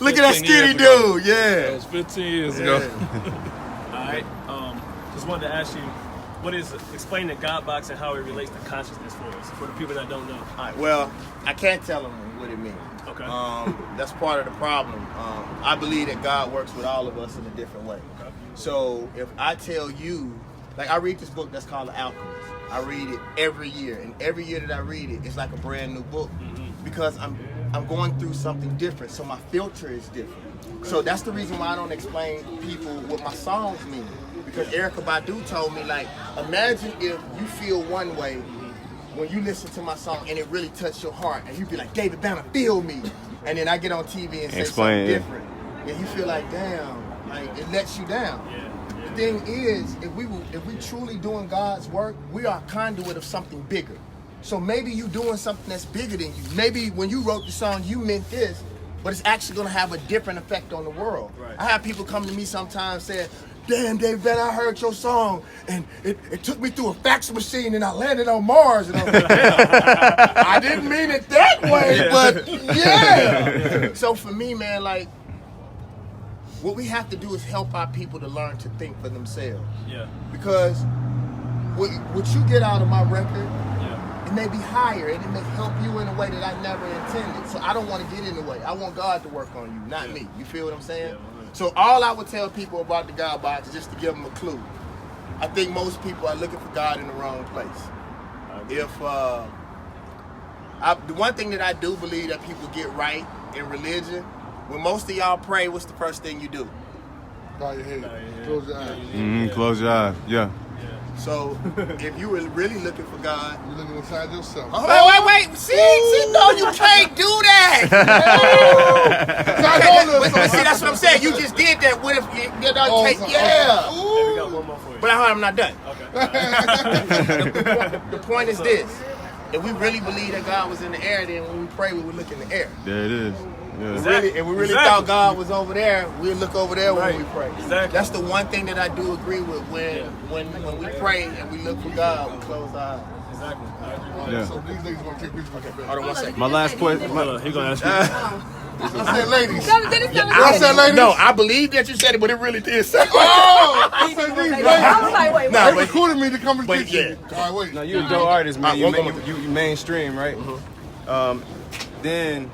Look at that skinny dude. Yeah. That was 15 years ago. All right. Just wanted to ask you, explain the God box and how it relates to consciousness for us, for the people that don't know. All right, well, I can't tell them what it means. Okay. That's part of the problem. I believe that God works with all of us in a different way. Okay. So if I tell you, like I read this book that's called The Alchemist. I read it every year, and every year that I read it, it's like a brand new book because I'm going through something different. So my filter is different. Okay. So that's the reason why I don't explain people what my songs mean. Because Erykah Badu told me, like, imagine if you feel one way when you listen to my song and it really touched your heart, and you be like, David Banner, feel me. And then I get on TV and say something different. And you feel like, damn, like it lets you down. Yeah. The thing is, if we truly doing God's work, we are a conduit of something bigger. So maybe you doing something that's bigger than you. Maybe when you wrote the song, you meant this, but it's actually gonna have a different effect on the world. Right. I have people come to me sometimes saying, damn, David Banner, I heard your song, and it took me through a fax machine, and I landed on Mars. And I was like, damn, I didn't mean it that way, but yeah. So for me, man, like, what we have to do is help our people to learn to think for themselves. Yeah. Because what you get out of my record, Yeah. it may be higher, and it may help you in a way that I never intended. So I don't want to get in the way. I want God to work on you, not me. You feel what I'm saying? Yeah. So all I would tell people about the God box is just to give them a clue. I think most people are looking for God in the wrong place. The one thing that I do believe that people get right in religion, when most of y'all pray, what's the first thing you do? Bow your head. Close your eyes. Close your eyes. Yeah. So if you were really looking for God, You're looking inside yourself. oh, wait. See, no, you can't do that. But see, that's what I'm saying. You just did that. What if you don't take? Yeah. We got one more for you. But I'm not done. Okay. The point is this: if we really believe that God was in the air, then when we pray, we would look in the air. There it is. Yeah. If we really thought God was over there, we'd look over there when we pray. Exactly. That's the one thing that I do agree with. When we pray and we look for God, we close our eyes. Exactly. Yeah. So these niggas gonna take pictures with you. Hold on one second. My last question. He gonna ask you. I said ladies. I said ladies. No, I believe that you said it, but it really did say. Oh! I said these ladies. I was like, wait, Nah, They but recruited me to come and but get you. yeah. All right, wait. No, you're a dope artist, man. You, Welcome. you mainstream, right? Then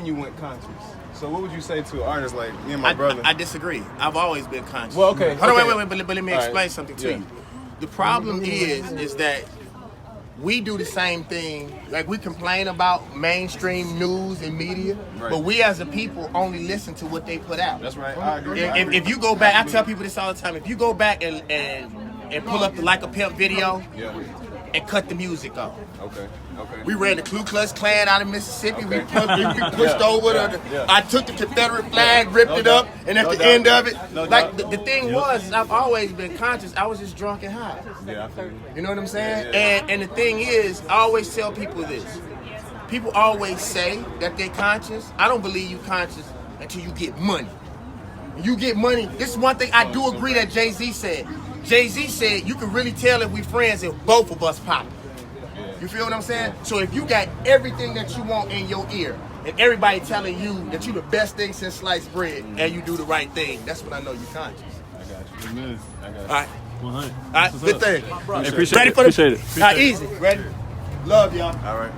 you went conscious. So what would you say to an artist like me and my brother? I disagree. I've always been conscious. Well, okay. Hold on, okay. wait, but let me All explain right. something to Yeah. you. The problem is that we do the same thing. Like, we complain about mainstream news and media, Right. but we as a people only listen to what they put out. That's right. I agree. If you go back, I tell people this all the time. If you go back and pull up the Like a Pimp video Yeah. and cut the music off. Okay. Okay. We ran the Ku Klux Klan out of Mississippi. We Okay. pushed over Yeah. I took the Confederate flag, ripped No it doubt. up, and at No the doubt. end of it, No like doubt. the thing was, I've always been conscious. I was just drunk and high. Yeah, I feel you. You know what I'm saying? Yeah. And the thing is, I always tell people this. People always say that they're conscious. I don't believe you conscious until you get money. When you get money, this is one thing I do agree that Jay-Z said. Jay-Z said you can really tell if we friends if both of us pop. You feel what I'm saying? So if you got everything that you want in your ear, and everybody telling you that you the best thing since sliced bread, and you do the right thing, that's when I know you're conscious. I got you. I got you. All right. 100. All right, good thing. Appreciate Ready it. for the Appreciate it. All right, easy. Ready? Love y'all. All right.